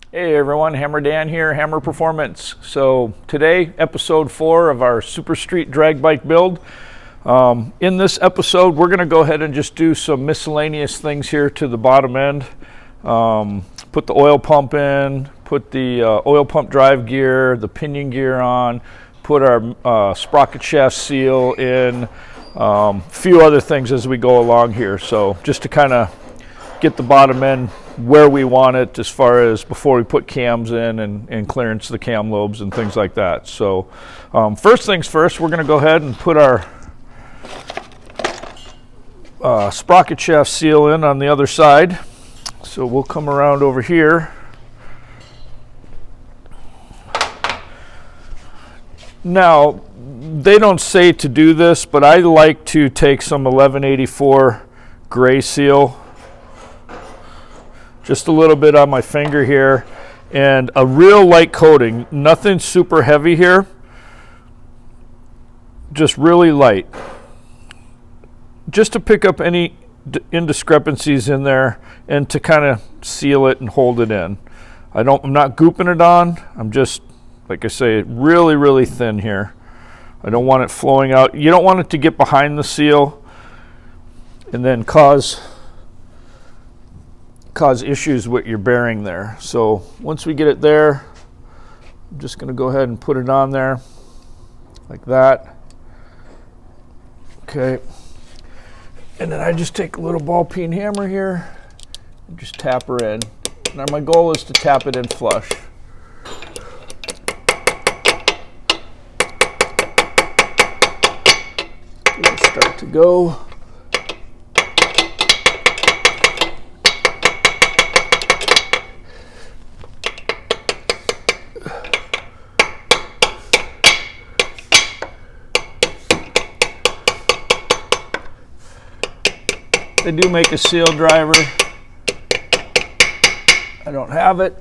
Hey everyone, Hammer Dan here, Hammer Performance. So today, episode 4 of our Super Street drag bike build. In this episode, we're going to go ahead and just do some miscellaneous things here to the bottom end. Put the oil pump in, put the oil pump drive gear, the pinion gear on, put our sprocket shaft seal in, a few other things as we go along here. So just to kind of get the bottom end where we want it as far as before we put cams in and clearance the cam lobes and things like that. So first things first, we're going to go ahead and put our sprocket shaft seal in on the other side. So we'll come around over here. Now, they don't say to do this, but I like to take some 1184 gray seal, just a little bit on my finger here, and a real light coating, nothing super heavy here, just really light, just to pick up any indiscrepancies in there and to kind of seal it and hold it in. I'm not gooping it on, I'm just, like I say, really thin here. I don't want it flowing out. You don't want it to get behind the seal and then cause issues with your bearing there. So once we get it there, I'm just going to go ahead and put it on there like that. Okay. And then I just take a little ball peen hammer here and just tap her in. Now my goal is to tap it in flush. It'll start to go. They do make a seal driver. I don't have it.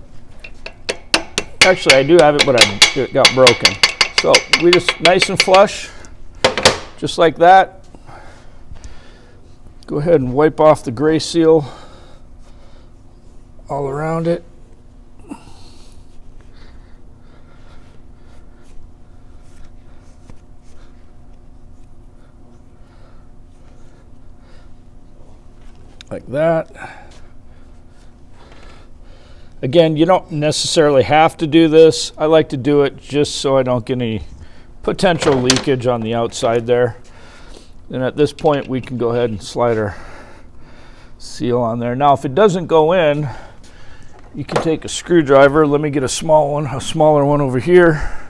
Actually, I do have it, but it got broken. So we just nice and flush, just like that. Go ahead and wipe off the gray seal all around it. Like that. Again, you don't necessarily have to do this. I like to do it just so I don't get any potential leakage on the outside there. And at this point, we can go ahead and slide our seal on there. Now, if it doesn't go in, you can take a screwdriver. Let me get a smaller one over here.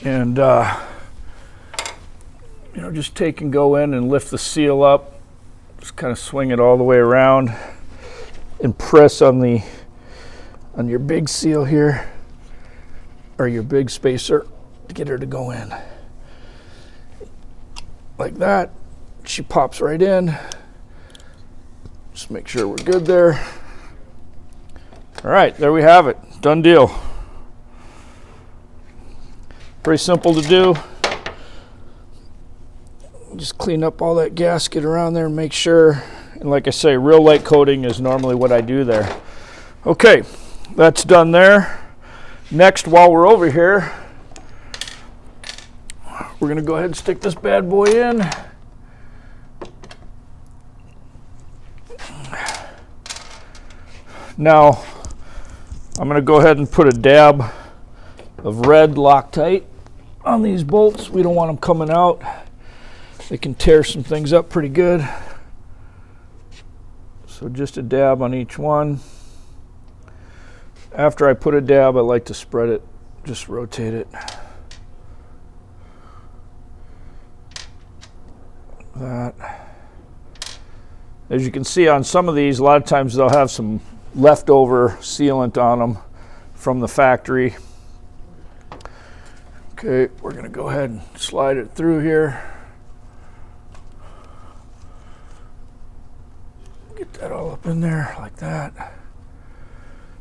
And just take and go in and lift the seal up. Just kind of swing it all the way around and press on your big seal here, or your big spacer, to get her to go in. Like that. She pops right in. Just make sure we're good there. All right, there we have it. Done deal. Pretty simple to do. Just clean up all that gasket around there and make sure. And like I say, real light coating is normally what I do there. Okay, that's done there. Next, while we're over here, we're going to go ahead and stick this bad boy in. Now, I'm going to go ahead and put a dab of red Loctite on these bolts. We don't want them coming out. They can tear some things up pretty good. So just a dab on each one. After I put a dab, I like to spread it, just rotate it. That. As you can see on some of these, a lot of times they'll have some leftover sealant on them from the factory. Okay, we're going to go ahead and slide it through here. Get that all up in there like that.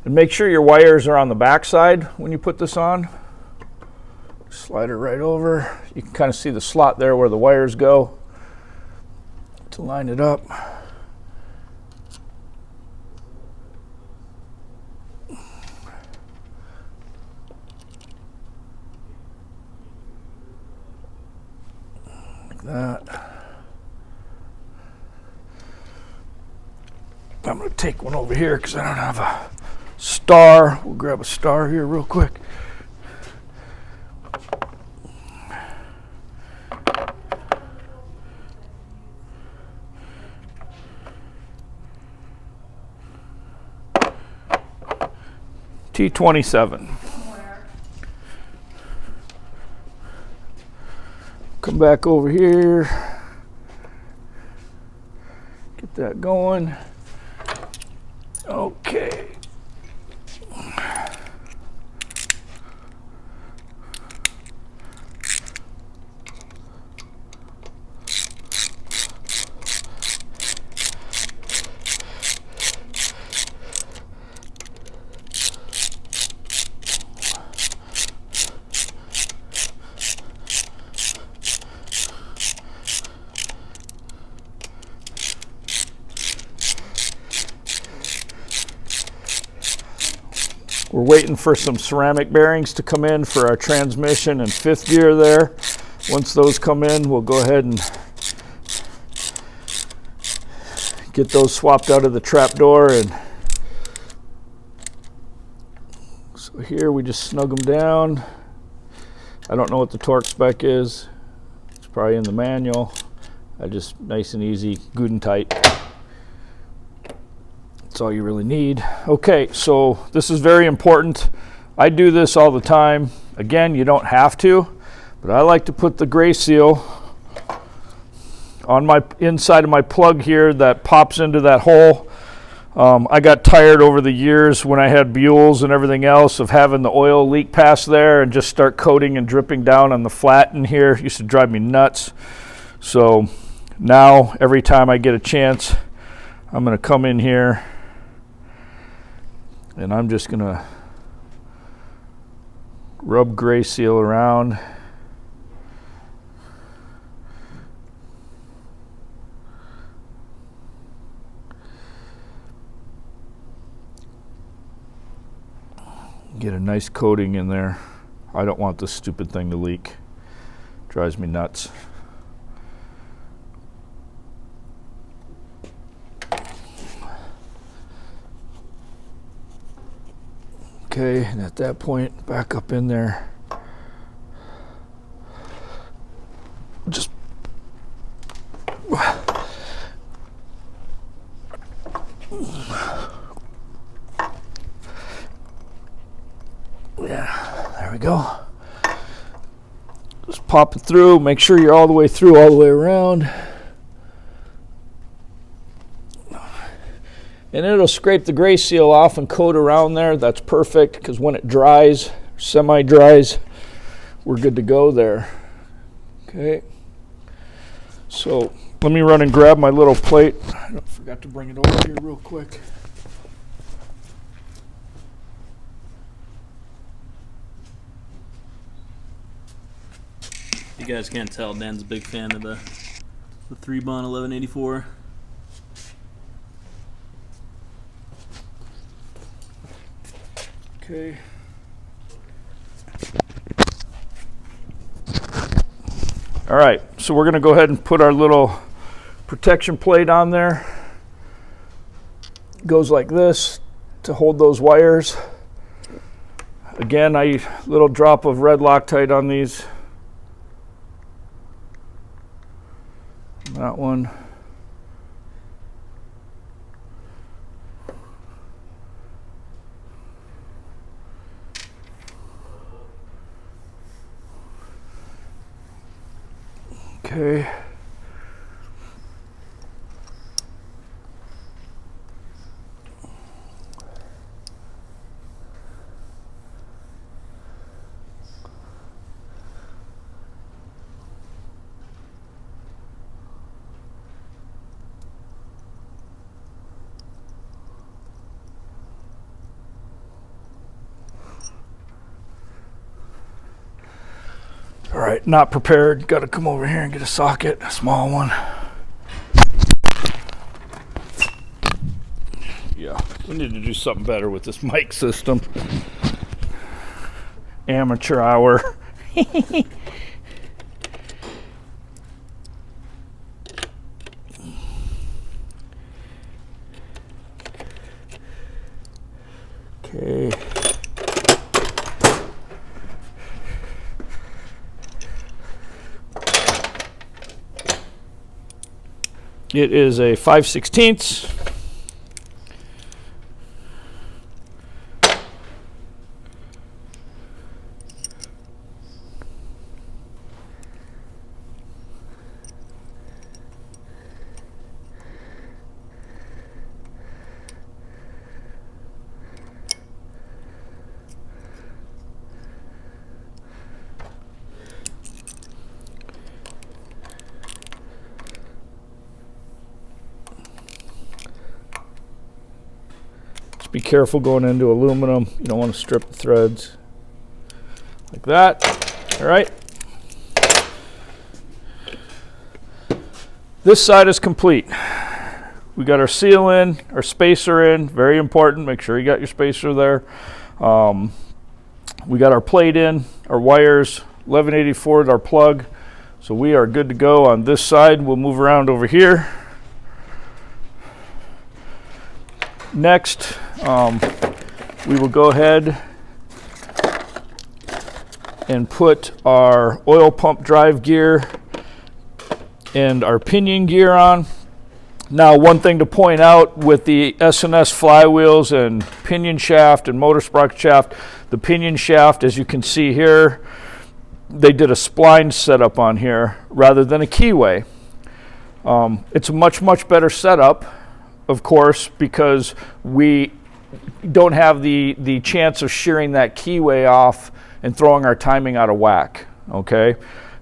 And make sure your wires are on the back side when you put this on. Slide it right over. You can kind of see the slot there where the wires go. to line it up. Like that. I'm going to take one over here because I don't have a star. We'll grab a star here real quick. T27. Come back over here. Get that going. Okay. We're waiting for some ceramic bearings to come in for our transmission and fifth gear there. Once those come in, we'll go ahead and get those swapped out of the trap door. And so here we just snug them down. I don't know what the torque spec is. It's probably in the manual. I just nice and easy, good and tight. That's all you really need. Okay, so this is very important. I do this all the time. Again, you don't have to, but I like to put the gray seal on my inside of my plug here that pops into that hole. I got tired over the years when I had Buells and everything else of having the oil leak past there and just start coating and dripping down on the flat in here. It used to drive me nuts. So now every time I get a chance, I'm going to come in here and I'm just going to rub gray seal around. Get a nice coating in there. I don't want this stupid thing to leak. Drives me nuts. Okay, and at that point, back up in there. Just yeah, there we go. Just pop it through. Make sure you're all the way through, all the way around. And it'll scrape the gray seal off and coat around there. That's perfect, because when it dries, semi-dries, we're good to go there. Okay. So let me run and grab my little plate. I forgot to bring it over here real quick. You guys can't tell, Dan's a big fan of the 3-bond 1184. Okay. All right, so we're going to go ahead and put our little protection plate on there. It goes like this to hold those wires. Again, I little drop of red Loctite on these. That one. Okay. All right, not prepared. Got to come over here and get a socket, a small one. We need to do something better with this mic system. Amateur hour. Okay. It is a 5/16. Be careful going into aluminum. You don't want to strip the threads like that. All right. This side is complete. We got our seal in, our spacer in, very important. Make sure you got your spacer there. We got our plate in, our wires, 1184 is our plug. So we are good to go on this side. We'll move around over here. Next, we will go ahead and put our oil pump drive gear and our pinion gear on. Now, one thing to point out with the S&S flywheels and pinion shaft and motor sprocket shaft, the pinion shaft, as you can see here, they did a spline setup on here rather than a keyway. It's a much better setup, of course, because we don't have the chance of shearing that keyway off and throwing our timing out of whack, okay?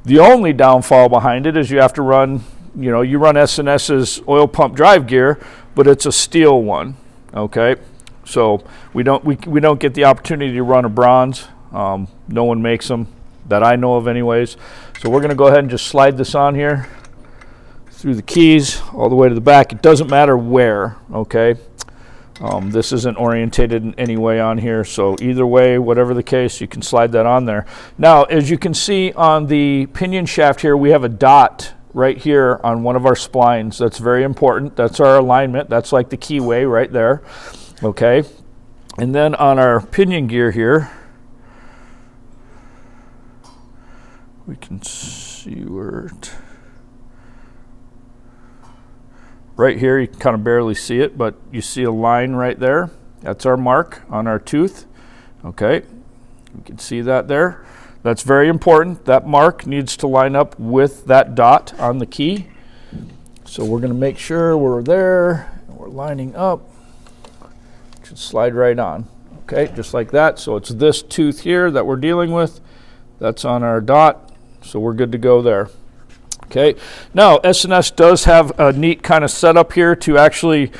The only downfall behind it is you have to run, you run S&S's oil pump drive gear, but it's a steel one, okay? So we don't get the opportunity to run a bronze. No one makes them that I know of anyways. So we're gonna go ahead and just slide this on here through the keys all the way to the back. It doesn't matter where, okay? This isn't orientated in any way on here, so either way, whatever the case, you can slide that on there. Now, as you can see on the pinion shaft here, we have a dot right here on one of our splines. That's very important. That's our alignment. That's like the keyway right there, okay? And then on our pinion gear here, we can see where right here, you can kind of barely see it, but you see a line right there. That's our mark on our tooth. Okay, you can see that there. That's very important. That mark needs to line up with that dot on the key. So we're going to make sure we're there and we're lining up. Should slide right on. Okay, just like that. So it's this tooth here that we're dealing with. That's on our dot. So we're good to go there. Okay, now S&S does have a neat kind of setup here to actually,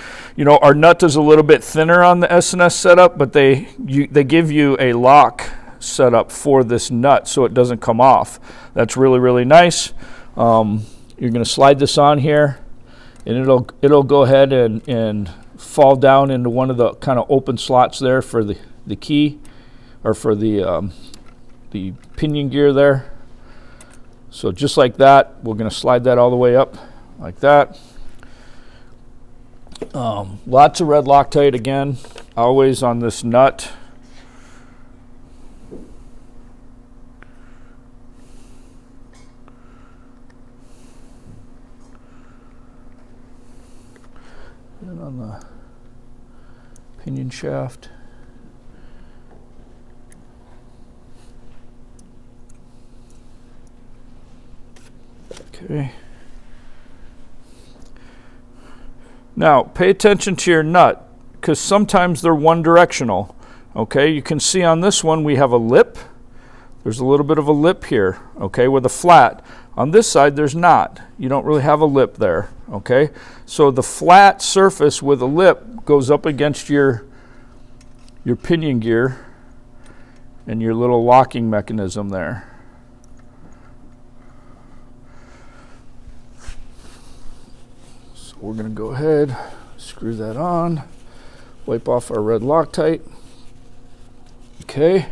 our nut is a little bit thinner on the S&S setup, but they give you a lock setup for this nut so it doesn't come off. That's really nice. You're going to slide this on here, and it'll go ahead and fall down into one of the kind of open slots there for the key, or for the pinion gear there. So just like that, we're going to slide that all the way up like that. Lots of red Loctite again, always on this nut. And on the pinion shaft. Okay. Now, pay attention to your nut, because sometimes they're one directional. Okay, you can see on this one we have a lip. There's a little bit of a lip here, okay, with a flat. On this side, there's not. You don't really have a lip there, okay? So the flat surface with a lip goes up against your pinion gear and your little locking mechanism there. So we're going to go ahead, screw that on. Wipe off our red Loctite. Okay.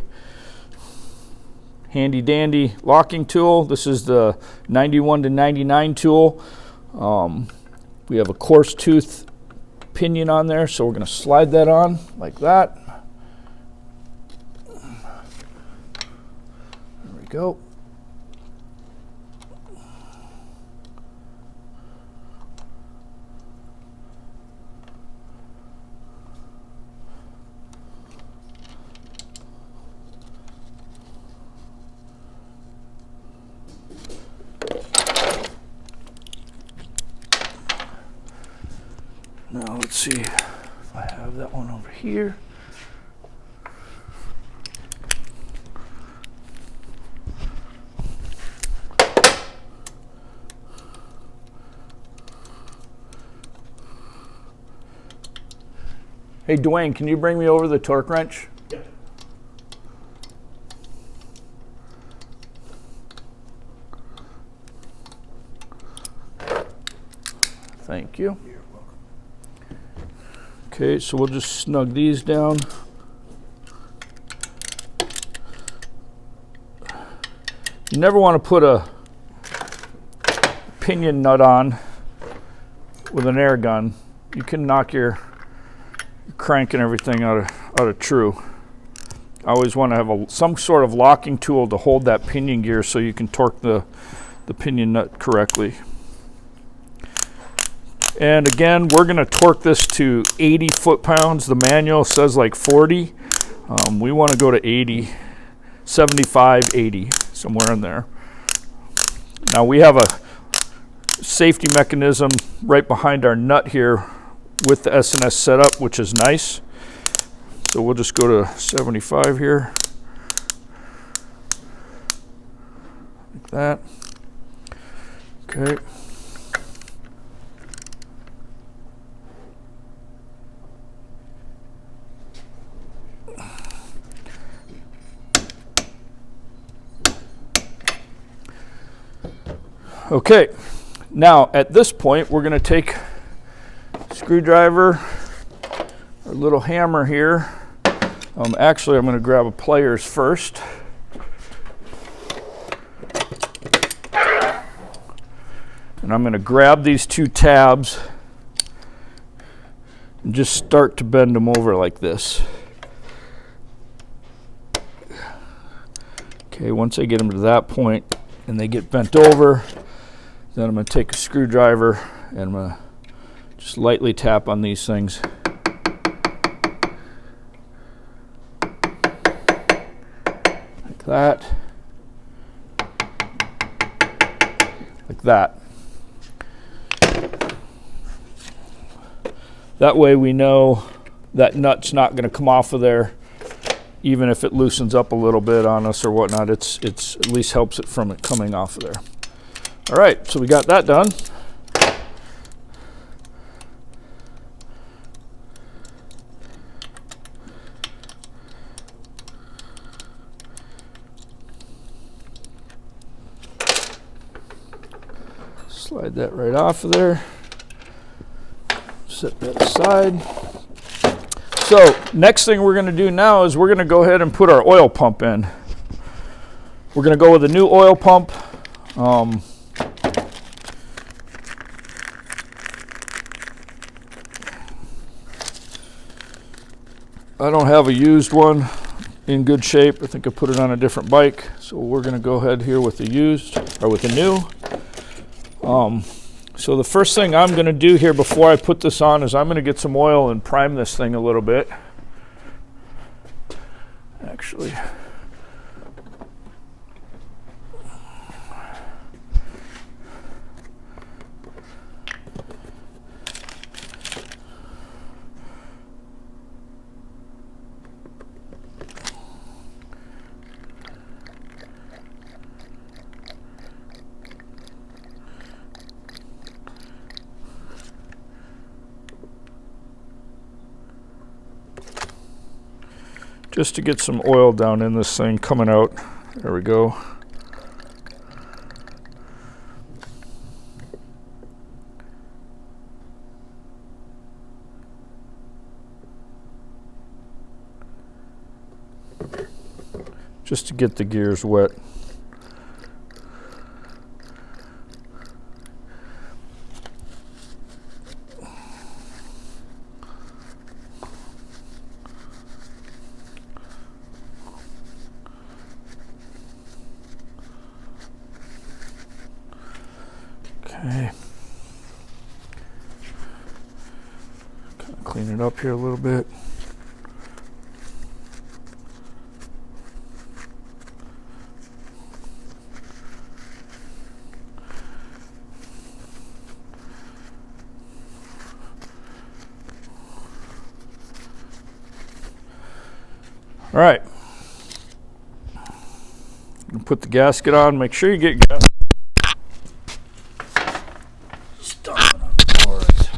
Handy dandy locking tool. This is the 91 to 99 tool. We have a coarse tooth pinion on there, so we're going to slide that on like that. There we go. Now let's see if I have that one over here. Hey Dwayne, can you bring me over the torque wrench? Yeah. Thank you. Okay, so we'll just snug these down. You never want to put a pinion nut on with an air gun. You can knock your crank and everything out of true. I always want to have some sort of locking tool to hold that pinion gear so you can torque the pinion nut correctly. And again, we're going to torque this to 80 foot-pounds. The manual says like 40. We want to go to 80, 75, 80, somewhere in there. Now we have a safety mechanism right behind our nut here with the S&S setup, which is nice. So we'll just go to 75 here. Like that. Okay. Okay, now at this point we're going to take a screwdriver, our little hammer here. Actually, I'm going to grab a pliers first. And I'm going to grab these two tabs and just start to bend them over like this. Okay, once I get them to that point and they get bent over, then I'm going to take a screwdriver and I'm going to just lightly tap on these things. Like that. Like that. That way we know that nut's not going to come off of there, even if it loosens up a little bit on us or whatnot. It's at least helps it from it coming off of there. All right, so we got that done. Slide that right off of there. Set that aside. So next thing we're going to do now is we're going to go ahead and put our oil pump in. We're going to go with a new oil pump. I don't have a used one in good shape. I think I put it on a different bike. So we're going to go ahead here with the used, or with the new. So the first thing I'm going to do here before I put this on is I'm going to get some oil and prime this thing a little bit. Actually, just to get some oil down in this thing coming out. There we go. just to get the gears wet. Okay. Kind of clean it up here a little bit. All right. Put the gasket on. Make sure you get gas. Stomping on the boards.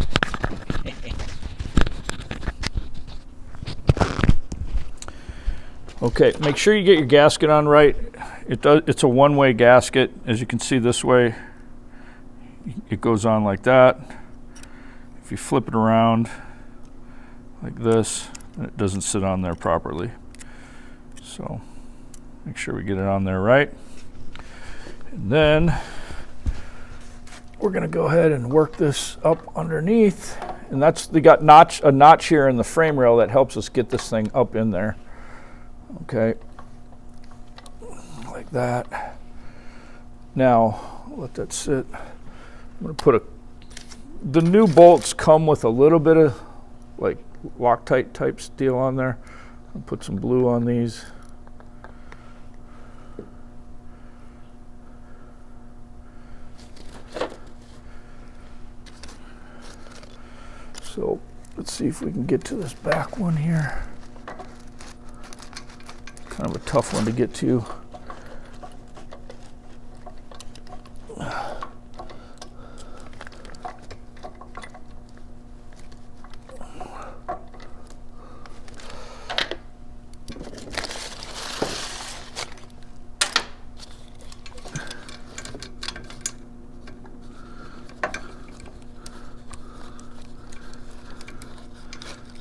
Okay, make sure you get your gasket on right. It's a one-way gasket. As you can see this way, it goes on like that. If you flip it around like this, it doesn't sit on there properly. So make sure we get it on there right. And then we're going to go ahead and work this up underneath. And they got a notch here in the frame rail that helps us get this thing up in there. Okay, like that. Now let that sit. I'm going to put the new bolts come with a little bit of like Loctite type steel on there. I'll put some blue on these. So let's see if we can get to this back one here. Kind of a tough one to get to.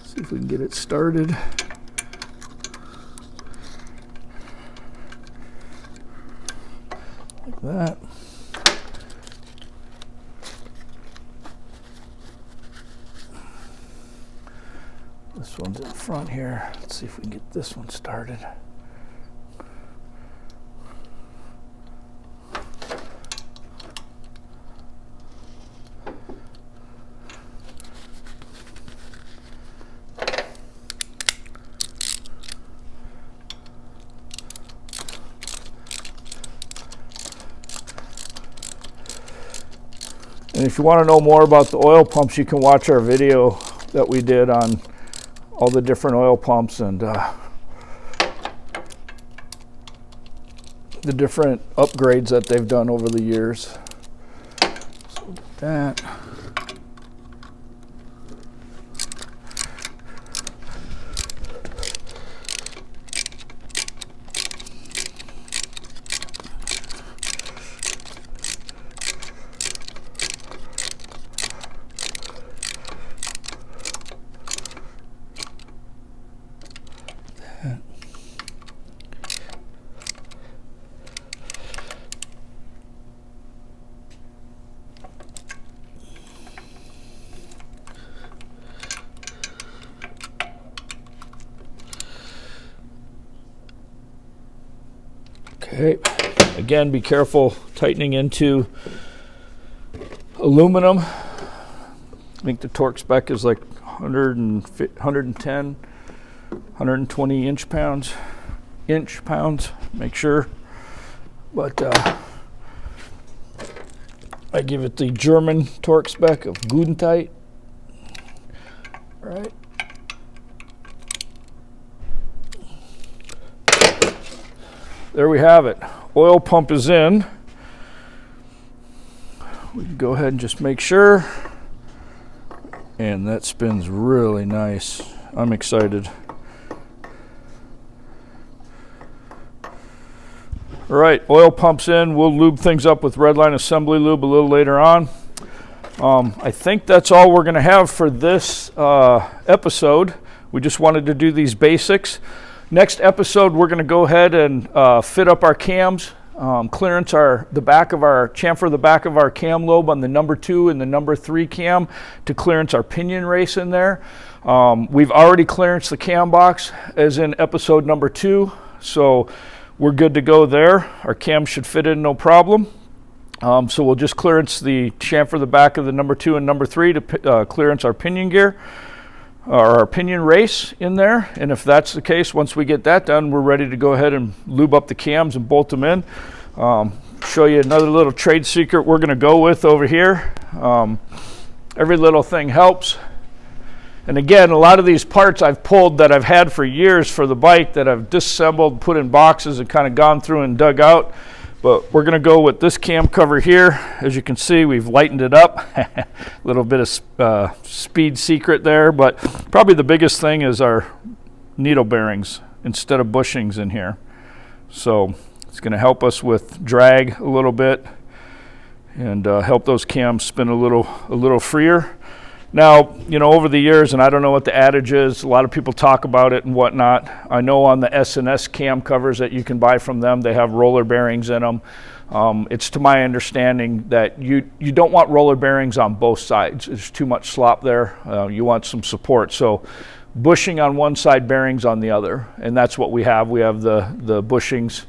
See if we can get it started. Like that. This one's in front here. Let's see if we can get this one started. And if you want to know more about the oil pumps, you can watch our video that we did on all the different oil pumps and the different upgrades that they've done over the years. So that. Okay, again, be careful tightening into aluminum. I think the torque spec is like 110, 120 inch pounds, make sure. But I give it the German torque spec of Gudentight. Right. There we have it. Oil pump is in. We can go ahead and just make sure. And that spins really nice. I'm excited. All right, oil pump's in. We'll lube things up with Redline Assembly Lube a little later on. I think that's all we're going to have for this episode. We just wanted to do these basics. Next episode, we're going to go ahead and fit up our cams, clearance chamfer the back of our cam lobe on the number 2 and the number 3 cam to clearance our pinion race in there. We've already clearanced the cam box as in episode number 2, so we're good to go there. Our cam should fit in no problem. So we'll just clearance the chamfer the back of the number 2 and number 3 to clearance our pinion gear, or our pinion race in there. And if that's the case, once we get that done, we're ready to go ahead and lube up the cams and bolt them in. Show you another little trade secret we're going to go with over here. Every little thing helps. And again, a lot of these parts I've pulled that I've had for years for the bike that I've disassembled, put in boxes, and kind of gone through and dug out. But we're going to go with this cam cover here. As you can see, we've lightened it up. A little bit of speed secret there, but probably the biggest thing is our needle bearings instead of bushings in here. So it's going to help us with drag a little bit and help those cams spin a little freer. Now, you know, over the years, and I don't know what the adage is, a lot of people talk about it and whatnot. I know on the S&S cam covers that you can buy from them, they have roller bearings in them. It's to my understanding that you don't want roller bearings on both sides. There's too much slop there. You want some support. So bushing on one side, bearings on the other. And that's what we have. We have the bushings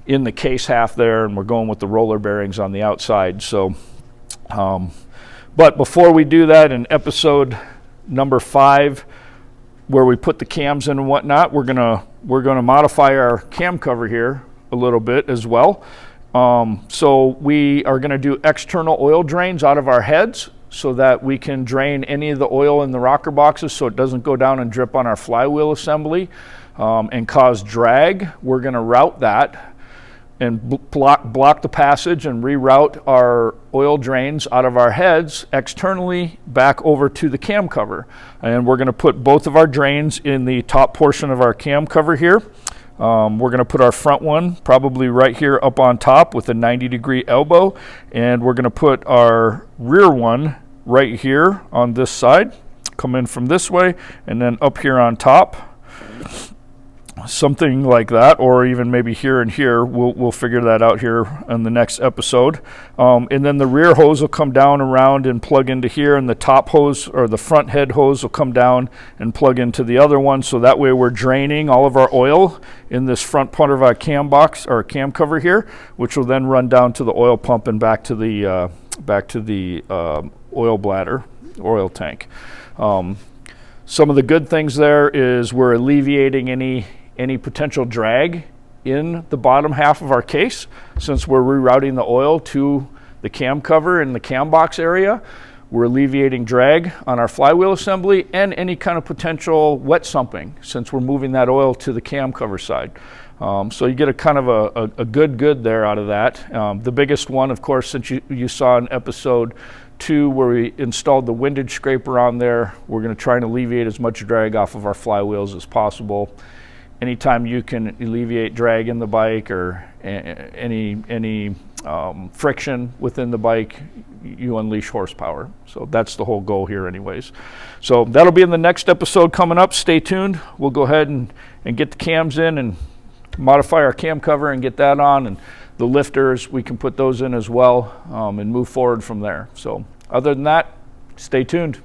in the case half there, and we're going with the roller bearings on the outside. So, but before we do that, in episode number 5, where we put the cams in and whatnot, we're gonna modify our cam cover here a little bit as well. So we are gonna do external oil drains out of our heads so that we can drain any of the oil in the rocker boxes so it doesn't go down and drip on our flywheel assembly and cause drag. We're gonna route that and block the passage and reroute our oil drains out of our heads externally back over to the cam cover. And we're going to put both of our drains in the top portion of our cam cover here. We're going to put our front one probably right here up on top with a 90-degree elbow, and we're going to put our rear one right here on this side, come in from this way, and then up here on top. Something like that, or even maybe here and here. We'll figure that out here in the next episode. And then the rear hose will come down around and plug into here, and the top hose or the front head hose will come down and plug into the other one. So that way we're draining all of our oil in this front part of our cam box or cam cover here, which will then run down to the oil pump and back to the oil bladder, oil tank. Some of the good things there is we're alleviating any potential drag in the bottom half of our case. Since we're rerouting the oil to the cam cover in the cam box area, we're alleviating drag on our flywheel assembly and any kind of potential wet sumping since we're moving that oil to the cam cover side. So you get a kind of a good there out of that. The biggest one, of course, since you saw in episode 2 where we installed the windage scraper on there, we're going to try and alleviate as much drag off of our flywheels as possible. Anytime you can alleviate drag in the bike or any friction within the bike, you unleash horsepower. So that's the whole goal here anyways. So that'll be in the next episode coming up. Stay tuned. We'll go ahead and get the cams in and modify our cam cover and get that on. And the lifters, we can put those in as well and move forward from there. So other than that, stay tuned.